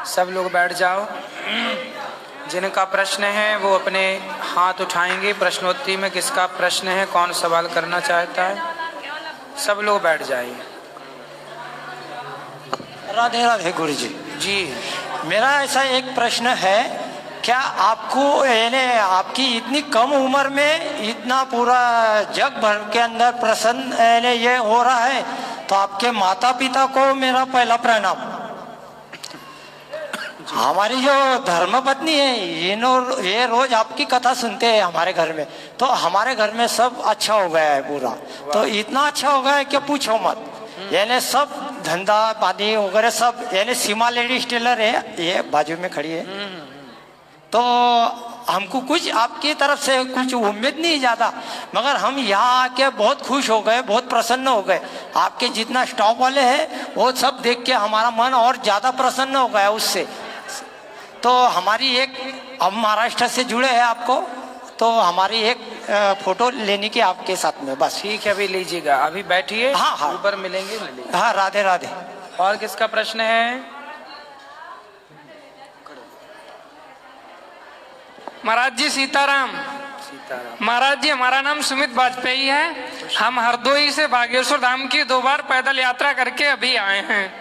सब लोग बैठ जाओ। जिनका प्रश्न है वो अपने हाथ उठाएंगे। प्रश्नोत्तरी में किसका प्रश्न है, कौन सवाल करना चाहता है, सब लोग बैठ जाइए। राधे राधे गुरु जी। जी मेरा ऐसा एक प्रश्न है, क्या आपको यानी आपकी इतनी कम उम्र में इतना पूरा जग भर के अंदर प्रसन्न यानी ये हो रहा है, तो आपके माता पिता को मेरा पहला प्रणाम। हमारी जो धर्मपत्नी है ये रोज आपकी कथा सुनते हैं हमारे घर में, तो हमारे घर में सब अच्छा हो गया है पूरा। तो इतना अच्छा हो गया है कि पूछो मत। यानी सब धंधा पानी वगैरह सब, यानी सीमा लेडीज टेलर है, ये बाजू में खड़ी है। तो हमको कुछ आपकी तरफ से कुछ उम्मीद नहीं ज़्यादा, मगर हम यहाँ आके बहुत खुश हो गए, बहुत प्रसन्न हो गए। आपके जितना स्टॉक वाले हैं वो सब देख के हमारा मन और ज़्यादा प्रसन्न हो गया उससे। तो हमारी एक, हम महाराष्ट्र से जुड़े हैं आपको, तो हमारी एक फोटो लेने की आपके साथ में बस। ठीक है, अभी लीजिएगा, अभी बैठिए। हाँ हाँ, ऊपर मिलेंगे। हाँ राधे राधे। और किसका प्रश्न है? महाराज जी सीताराम। महाराज जी, हमारा नाम सुमित वाजपेयी है। हम हरदोई से बागेश्वर धाम की 2 बार पैदल यात्रा करके अभी आए हैं।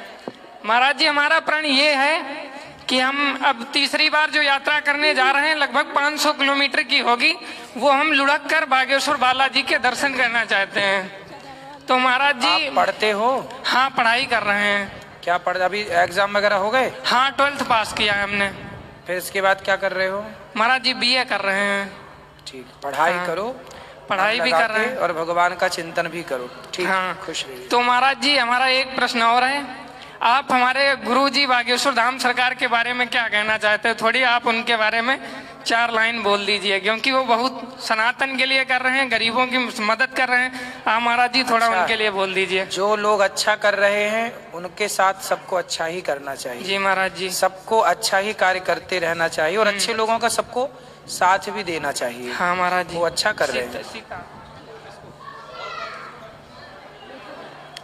महाराज जी, हमारा प्रण ये है कि हम अब तीसरी बार जो यात्रा करने जा रहे हैं, लगभग 500 किलोमीटर की होगी, वो हम लुढ़क कर बागेश्वर बालाजी के दर्शन करना चाहते हैं। तो महाराज जी, आप पढ़ते हो? हाँ, पढ़ाई कर रहे हैं। क्या पढ़, अभी एग्जाम वगैरह हो गए? हाँ, 12th पास किया है हमने। फिर इसके बाद क्या कर रहे हो? महाराज जी, BA कर रहे हैं। ठीक, पढ़ाई हाँ, करो, पढ़ाई भी कर रहे हैं और भगवान का चिंतन भी करो। ठीक, हाँ, खुश रहिए। तो महाराज जी, हमारा एक प्रश्न और है। आप हमारे गुरु जी बागेश्वर धाम सरकार के बारे में क्या कहना चाहते हैं? थोड़ी आप उनके बारे में 4 लाइन बोल दीजिए, क्योंकि वो बहुत सनातन के लिए कर रहे हैं, गरीबों की मदद कर रहे हैं। आप महाराज जी थोड़ा उनके लिए बोल दीजिए। जो लोग अच्छा कर रहे हैं उनके साथ सबको अच्छा ही करना चाहिए। जी महाराज जी, सबको अच्छा ही कार्य करते रहना चाहिए और अच्छे लोगों का सबको साथ भी देना चाहिए। हाँ महाराज जी, वो अच्छा कर रहे हैं।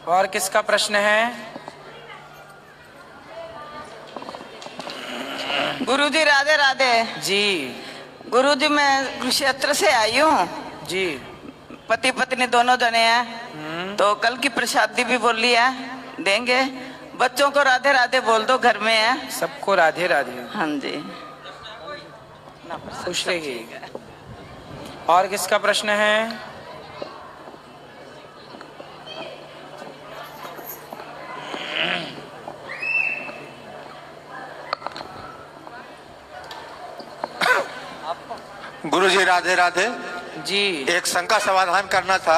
और किसका प्रश्न है? गुरुजी राधे राधे। जी गुरुजी, मैं कुरुक्षेत्र से आई हूँ जी। पति पत्नी दोनों जने हैं, तो कल की प्रसादी भी बोली है, देंगे। बच्चों को राधे राधे बोल दो, घर में है। सबको राधे राधे। हाँ जी, खुश रहिए। और किसका प्रश्न है? गुरुजी राधे राधे जी। एक शंका समाधान करना था।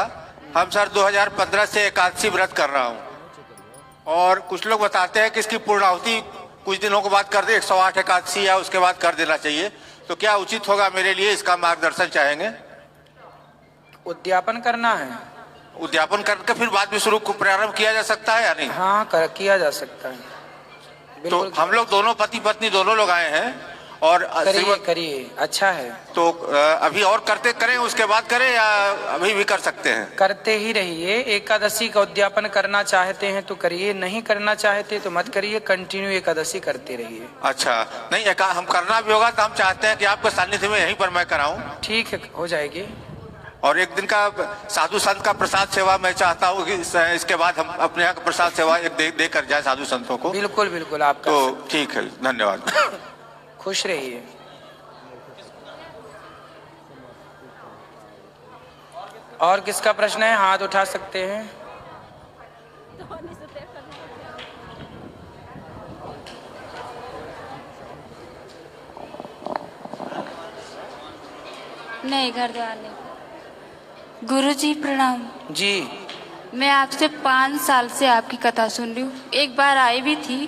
हम सर 2015 से एकादशी व्रत कर रहा हूँ और कुछ लोग बताते हैं कि इसकी पूर्णाहुति कुछ दिनों के बाद कर दे, 108 एकादशी या उसके बाद कर देना चाहिए। तो क्या उचित होगा मेरे लिए, इसका मार्गदर्शन चाहेंगे। उद्यापन करना है। उद्यापन करके फिर बाद में शुरू प्रारंभ किया जा सकता है या नहीं? हाँ, किया जा सकता है। तो हम लोग दोनों पति पत्नी दोनों लोग आए हैं और करिए, अच्छा है। तो अभी और करें उसके बाद करें या अभी भी कर सकते हैं? करते ही रहिए। एकादशी का उद्यापन करना चाहते हैं तो करिए, नहीं करना चाहते तो मत करिए। कंटिन्यू एकादशी करते रहिए। अच्छा, नहीं हम करना भी होगा तो हम चाहते हैं कि आपके सानिध्य में यहीं पर मैं कराऊं। ठीक है, हो जाएगी। और एक दिन का साधु संत का प्रसाद सेवा मैं चाहता हूँ कि इसके बाद हम अपने यहाँ का प्रसाद सेवा एक दे कर जाए साधु संतों को। बिल्कुल बिल्कुल, आप तो ठीक है, धन्यवाद। खुश रहिए। और किसका प्रश्न है? हाथ उठा सकते हैं। नहीं, घर द्वार नहीं। गुरुजी प्रणाम जी। मैं आपसे 5 साल से आपकी कथा सुन रही हूँ। एक बार आई भी थी,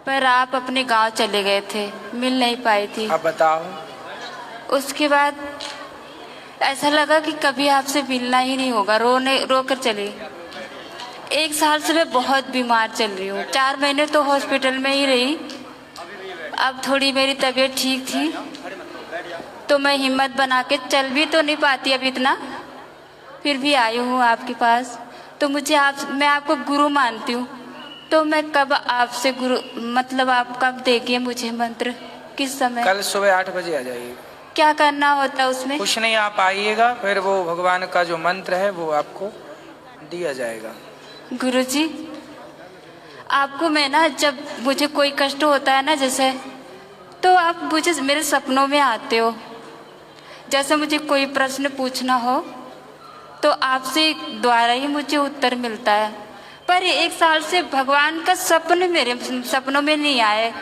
पर आप अपने गांव चले गए थे, मिल नहीं पाई थी। अब बताओ। उसके बाद ऐसा लगा कि कभी आपसे मिलना ही नहीं होगा, रो कर चली। 1 साल से मैं बहुत बीमार चल रही हूँ। 4 महीने तो हॉस्पिटल में ही रही। अब थोड़ी मेरी तबीयत ठीक थी तो मैं हिम्मत बना के, चल भी तो नहीं पाती अब इतना, फिर भी आई हूँ आपके पास। तो मैं आपको गुरु मानती हूँ। तो मैं कब आपसे गुरु मतलब आप कब देंगे मुझे मंत्र, किस समय? कल सुबह 8 बजे आ जाइए। क्या करना होता है उसमें? कुछ नहीं, आप आइएगा, फिर वो भगवान का जो मंत्र है वो आपको दिया जाएगा। गुरुजी, आपको मैं ना जब मुझे कोई कष्ट होता है ना जैसे, तो आप मुझे मेरे सपनों में आते हो। जैसे मुझे कोई प्रश्न पूछना हो तो आपसे द्वारा ही मुझे उत्तर मिलता है। पर 1 साल से भगवान का सपन मेरे सपनों में नहीं आए।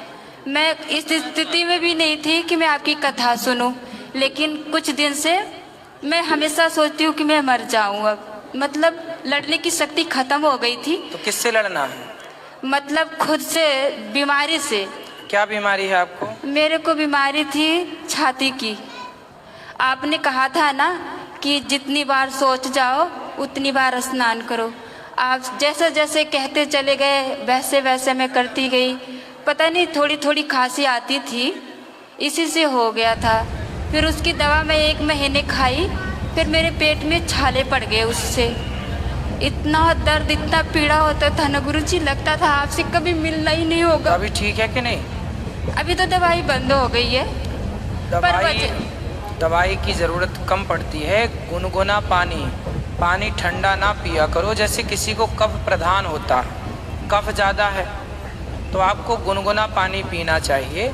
मैं इस स्थिति में भी नहीं थी कि मैं आपकी कथा सुनूं, लेकिन कुछ दिन से मैं हमेशा सोचती हूँ कि मैं मर जाऊँ। अब मतलब लड़ने की शक्ति खत्म हो गई थी। तो किससे लड़ना है? मतलब खुद से, बीमारी से। क्या बीमारी है आपको? मेरे को बीमारी थी छाती की। आपने कहा था ना कि जितनी बार सोच जाओ उतनी बार स्नान करो। आप जैसे जैसे कहते चले गए वैसे वैसे मैं करती गई। पता नहीं थोड़ी थोड़ी खांसी आती थी, इसी से हो गया था। फिर उसकी दवा मैं 1 महीने खाई, फिर मेरे पेट में छाले पड़ गए उससे। इतना दर्द, इतना पीड़ा होता था ना गुरुजी, लगता था आपसे कभी मिलना ही नहीं होगा। अभी ठीक है कि नहीं? अभी तो दवाई बंद हो गई है। दवाई की ज़रूरत कम पड़ती है। गुनगुना पानी ठंडा ना पिया करो। जैसे किसी को कफ प्रधान होता है, कफ ज़्यादा है तो आपको गुनगुना पानी पीना चाहिए।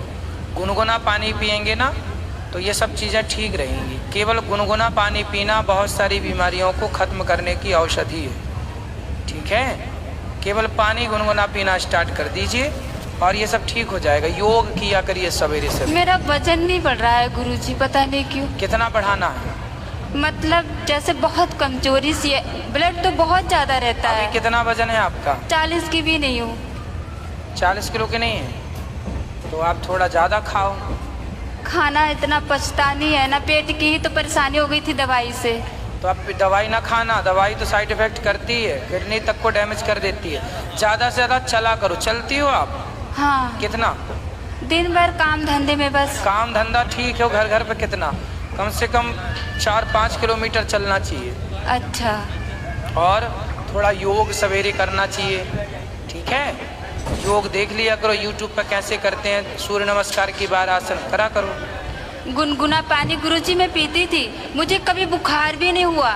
गुनगुना पानी पिएंगे ना तो ये सब चीज़ें ठीक रहेंगी। केवल गुनगुना पानी पीना बहुत सारी बीमारियों को ख़त्म करने की औषधि है, ठीक है? केवल पानी गुनगुना पीना स्टार्ट कर दीजिए और ये सब ठीक हो जाएगा। योग किया करिए सवेरे से। मेरा वजन नहीं बढ़ रहा है गुरुजी, पता नहीं क्यों। कितना बढ़ाना है? मतलब जैसे बहुत कमजोरी सी है, ब्लड तो बहुत ज़्यादा रहता अभी है। कितना वजन है आपका? 40 की भी नहीं हूँ। 40 किलो के नहीं है तो आप थोड़ा ज़्यादा खाओ। खाना इतना पचता नहीं है ना, पेट की ही तो परेशानी हो गई थी दवाई से। तो आप दवाई ना खाना, दवाई तो साइड इफेक्ट करती है, किडनी तक को डैमेज कर देती है। ज़्यादा से ज़्यादा चला करो। चलती हो आप? हाँ, कितना? दिन भर काम धंधे में बस। काम धंधा ठीक है, घर पे कितना? कम से कम 4-5 किलोमीटर चलना चाहिए। अच्छा। और थोड़ा योग सवेरे करना चाहिए, ठीक है? योग देख लिया करो यूट्यूब पर कैसे करते हैं। सूर्य नमस्कार की बार आसन करा करो। गुनगुना पानी गुरुजी मैं पीती थी, मुझे कभी बुखार भी नहीं हुआ।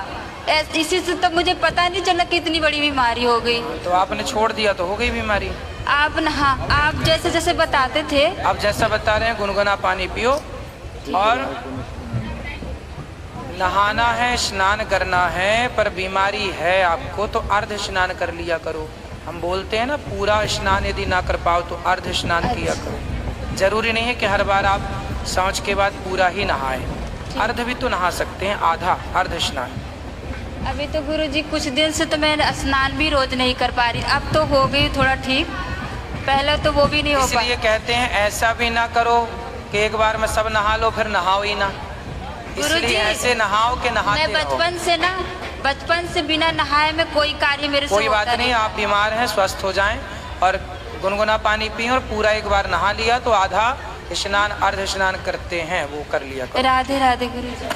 इसी से तब मुझे पता नहीं चला कि इतनी बड़ी बीमारी हो गई। तो आपने छोड़ दिया तो हो गई बीमारी। आप हाँ, आप जैसे जैसे बताते थे। आप जैसा बता रहे हैं गुनगुना पानी पियो और नहाना है, स्नान करना है। पर बीमारी है आपको तो अर्ध स्नान कर लिया करो। हम बोलते हैं ना, पूरा स्नान यदि ना कर पाओ तो अर्ध स्नान किया करो। जरूरी नहीं है कि हर बार आप शौच के बाद पूरा ही नहाएं, अर्ध भी तो नहा सकते हैं, आधा अर्ध स्नान। अभी तो गुरुजी कुछ दिन से तो मैं स्नान भी रोज नहीं कर पा रही। अब तो हो गई थोड़ा ठीक, पहले तो वो भी नहीं हो पाया। इसलिए कहते हैं ऐसा भी ना करो कि एक बार में सब नहा लो फिर नहाओ ही ना। इसलिए ऐसे नहाओ के नहाते मैं बचपन से बिना नहाए में कोई कार्य मेरे से कोई बात होता नहीं। आप बीमार हैं, स्वस्थ हो जाएं और गुनगुना पानी पिए और पूरा एक बार नहा लिया तो आधा स्नान अर्ध स्नान करते हैं वो कर लिया करो। राधे राधे गुरुजी।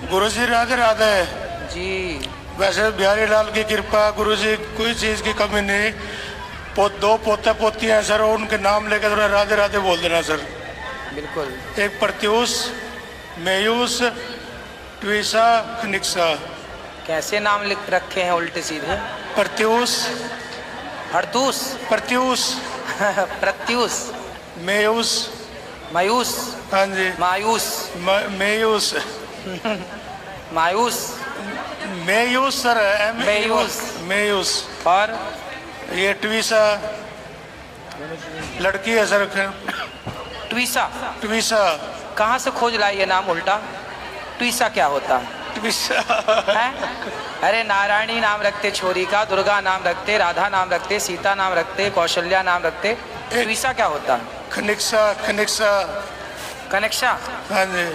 गुरुजी राधे राधे जी। वैसे बिहारी लाल की कृपा गुरुजी, कोई चीज की कमी नहीं। 2 पोते पोती हैं सर, उनके नाम लेकर थोड़ा राधे राधे बोल देना सर। बिल्कुल। एक प्रत्यूष, मेयूस, ट्विसा, खनिक्सा। कैसे नाम लिख रखे हैं उल्टे सीधे? प्रत्यूष, हरदूस, प्रत्यूष, प्रत्यूष, मेयूस, मायूस, हाँ जी, मायूस, मेयूस, मायूस, मेयूस सर, मेयूस। मेयूस। और ये ट्विसा लड़की है सर। ट्विसा। ट्विसा कहाँ से खोज लाई ये नाम उल्टा? ट्विसा क्या होता है? ट्विसा है? अरे नारायणी नाम रखते छोरी का, दुर्गा नाम रखते, राधा नाम रखते, सीता नाम रखते, कौशल्या नाम रखते। ट्विसा क्या होता है? खनिक्सा, खनिक्सा, कनेक्शा। हाँ जी,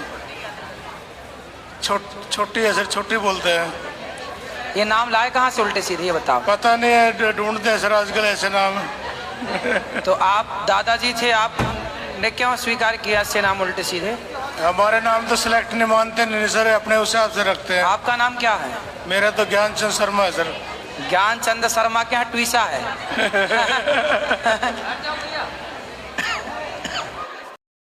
छोटी है सर, छोटी बोलते हैं। ये नाम लाए कहाँ से उल्टे सीधे ये बताओ? पता नहीं है, ढूंढते हैं सर आजकल ऐसे नाम। तो आप दादाजी थे, आपने क्यों स्वीकार किया ऐसे नाम उल्टे सीधे? हमारे नाम तो सिलेक्ट नहीं मानते नहीं सर, अपने हिसाब से रखते हैं। आपका नाम क्या है? मेरा तो ज्ञानचंद शर्मा है सर। ज्ञान चंद शर्मा के यहाँ ट्वीसा है